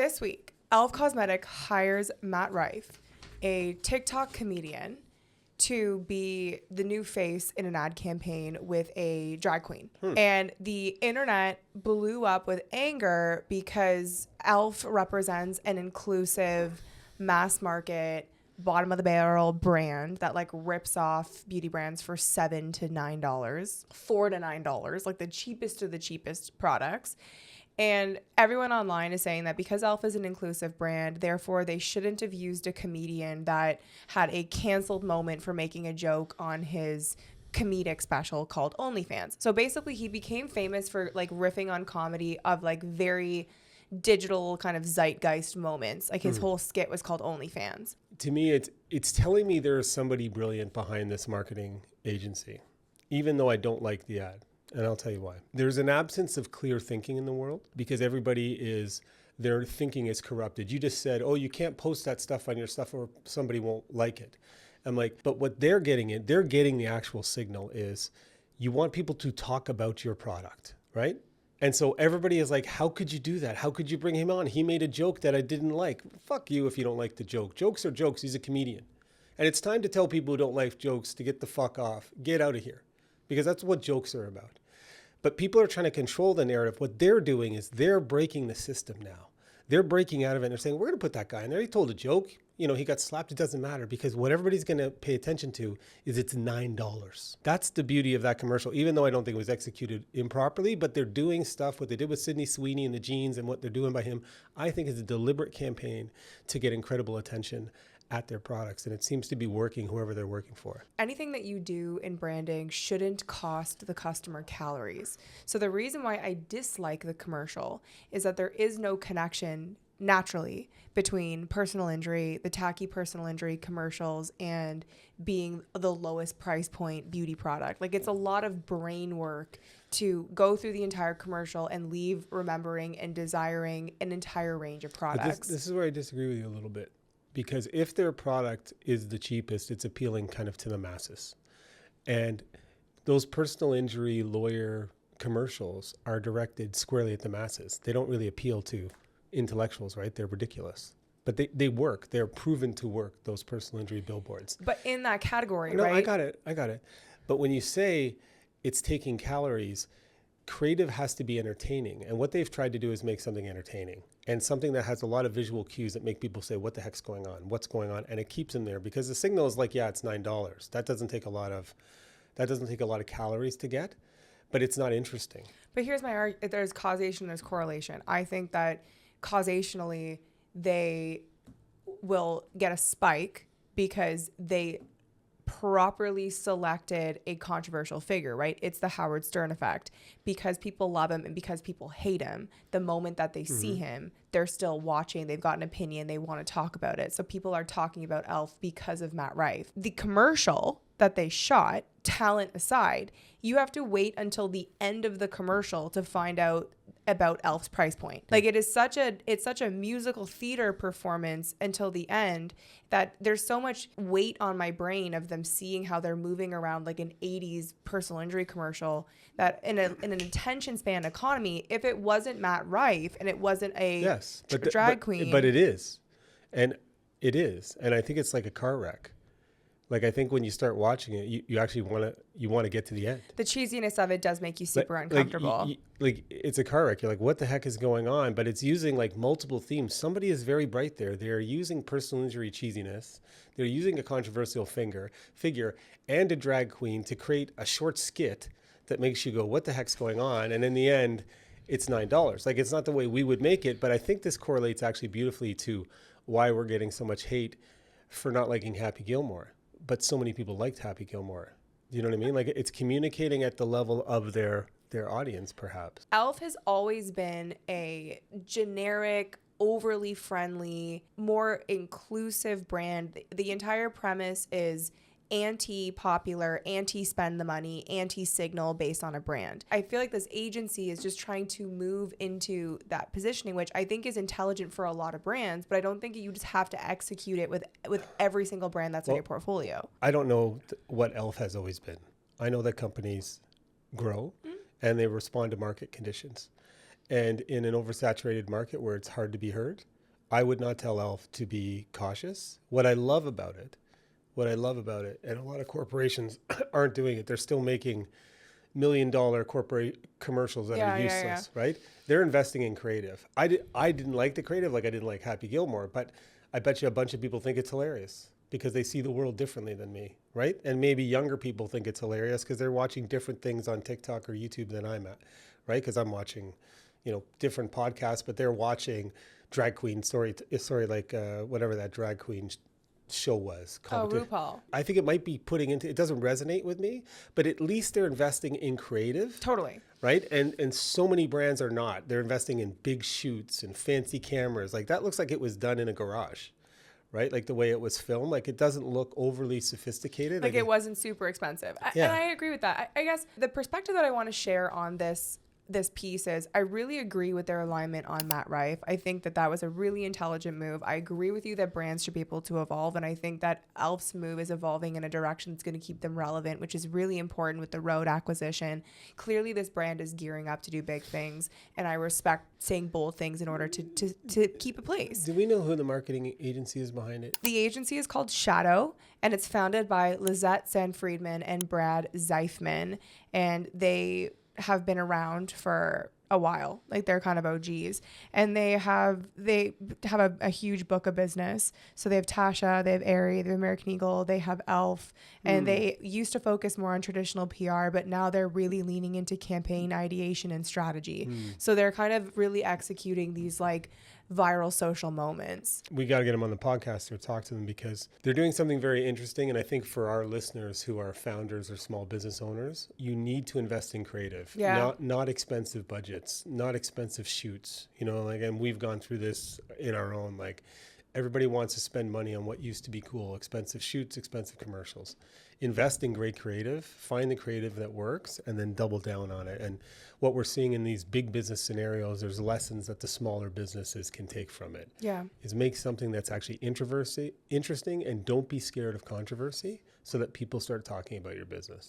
This week, Elf Cosmetic hires Matt Rife, a TikTok comedian, to be the new face in an ad campaign with a drag queen. And the internet blew up with anger because Elf represents an inclusive, mass market, bottom of the barrel brand that like rips off beauty brands for $7 to $9, $4 to $9, like the cheapest of the cheapest products. And everyone online is saying that because Elf is an inclusive brand, therefore they shouldn't have used a comedian that had a canceled moment for making a joke on his comedic special called OnlyFans. So basically he became famous for like riffing on comedy of like very digital kind of zeitgeist moments. Like his whole skit was called OnlyFans. To me, it's telling me there's somebody brilliant behind this marketing agency, even though I don't like the ad. And I'll tell you why. There's an absence of clear thinking in the world because their thinking is corrupted. You just said, oh, you can't post that stuff on your stuff or somebody won't like it. I'm like, but what they're getting the actual signal is you want people to talk about your product, right? And so everybody is like, how could you do that? How could you bring him on? He made a joke that I didn't like. Fuck you if you don't like the joke. Jokes are jokes. He's a comedian. And it's time to tell people who don't like jokes to get the fuck off. Get out of here. Because that's what jokes are about. But people are trying to control the narrative. What they're doing is they're breaking the system now. They're breaking out of it and they're saying, we're going to put that guy in there. He told a joke. You know, he got slapped. It doesn't matter because what everybody's going to pay attention to is it's $9. That's the beauty of that commercial, even though I don't think it was executed improperly, but they're doing stuff, what they did with Sydney Sweeney and the jeans and what they're doing by him, I think is a deliberate campaign to get incredible attention at their products, and it seems to be working whoever they're working for. Anything that you do in branding shouldn't cost the customer calories. So the reason why I dislike the commercial is that there is no connection naturally between personal injury, the tacky personal injury commercials, and being the lowest price point beauty product. Like it's a lot of brain work to go through the entire commercial and leave remembering and desiring an entire range of products. This is where I disagree with you a little bit. Because if their product is the cheapest, it's appealing kind of to the masses. And those personal injury lawyer commercials are directed squarely at the masses. They don't really appeal to intellectuals, right? They're ridiculous. But they work. They're proven to work, those personal injury billboards. But in that category, no, right? I got it. But when you say it's taking calories, creative has to be entertaining. And what they've tried to do is make something entertaining and something that has a lot of visual cues that make people say, what the heck's going on? What's going on? And it keeps them there because the signal is like, yeah, it's $9. That doesn't take a lot of calories to get, but it's not interesting. But here's my argument. There's causation, there's correlation. I think that causationally they will get a spike because they properly selected a controversial figure, right? It's the Howard Stern effect. Because people love him and because people hate him, the moment that they see him, they're still watching. They've got an opinion. They want to talk about it. So people are talking about Elf because of Matt Rife. The commercial that they shot, talent aside, you have to wait until the end of the commercial to find out about Elf's price point. Like it's such a musical theater performance until the end that there's so much weight on my brain of them seeing how they're moving around like an 80s personal injury commercial that in an attention span economy, if it wasn't Matt Rife and it wasn't a drag queen. But it is. And it is. And I think it's like a car wreck. Like, I think when you start watching it, you actually want to get to the end. The cheesiness of it does make you super uncomfortable. Like it's a car wreck. You're like, what the heck is going on? But it's using like multiple themes. Somebody is very bright there. They're using personal injury cheesiness. They're using a controversial figure and a drag queen to create a short skit that makes you go, what the heck's going on? And in the end, it's $9. Like, it's not the way we would make it. But I think this correlates actually beautifully to why we're getting so much hate for not liking Happy Gilmore. But so many people liked Happy Gilmore. You know what I mean? Like it's communicating at the level of their audience, perhaps. Elf has always been a generic, overly friendly, more inclusive brand. The entire premise is anti-popular, anti-spend the money, anti-signal based on a brand. I feel like this agency is just trying to move into that positioning, which I think is intelligent for a lot of brands, but I don't think you just have to execute it with every single brand that's in your portfolio. I don't know what Elf has always been. I know that companies grow and they respond to market conditions. And in an oversaturated market where it's hard to be heard, I would not tell Elf to be cautious. What I love about it, and a lot of corporations aren't doing it. They're still making $1 million corporate commercials that are useless, right? They're investing in creative. I didn't like the creative, like I didn't like Happy Gilmore, but I bet you a bunch of people think it's hilarious because they see the world differently than me, right? And maybe younger people think it's hilarious because they're watching different things on TikTok or YouTube than I'm at, right? Because I'm watching, different podcasts, but they're watching drag queen, whatever that drag queen show was. RuPaul. I think it might be it doesn't resonate with me, but at least they're investing in creative. Totally. Right? And so many brands are not. They're investing in big shoots and fancy cameras. Like that looks like it was done in a garage, right? Like the way it was filmed. Like it doesn't look overly sophisticated. Like it wasn't super expensive. And I agree with that. I guess the perspective that I want to share on this piece is I really agree with their alignment on Matt Rife. I think that was a really intelligent move. I agree with you that brands should be able to evolve, and I think that Elf's move is evolving in a direction that's going to keep them relevant, which is really important with the Rode acquisition. Clearly this brand is gearing up to do big things, and I respect saying bold things in order to keep a place. Do we know who the marketing agency is behind it? The agency is called Shadow, and it's founded by Lizette Sanfriedman and Brad Zeifman, and they have been around for a while. Like they're kind of OGs, and they have a huge book of business. So they have Tasha, they have Aerie, they have American Eagle, they have Elf, and they used to focus more on traditional PR, but now they're really leaning into campaign ideation and strategy. So they're kind of really executing these like viral social moments. We got to get them on the podcast or talk to them because they're doing something very interesting. And I think for our listeners who are founders or small business owners, you need to invest in creative, not expensive budgets, not expensive shoots, and we've gone through this in our own, like everybody wants to spend money on what used to be cool, expensive shoots, expensive commercials. Invest in great creative, find the creative that works, and then double down on it. And what we're seeing in these big business scenarios, there's lessons that the smaller businesses can take from it. Is make something that's actually interesting, and don't be scared of controversy so that people start talking about your business.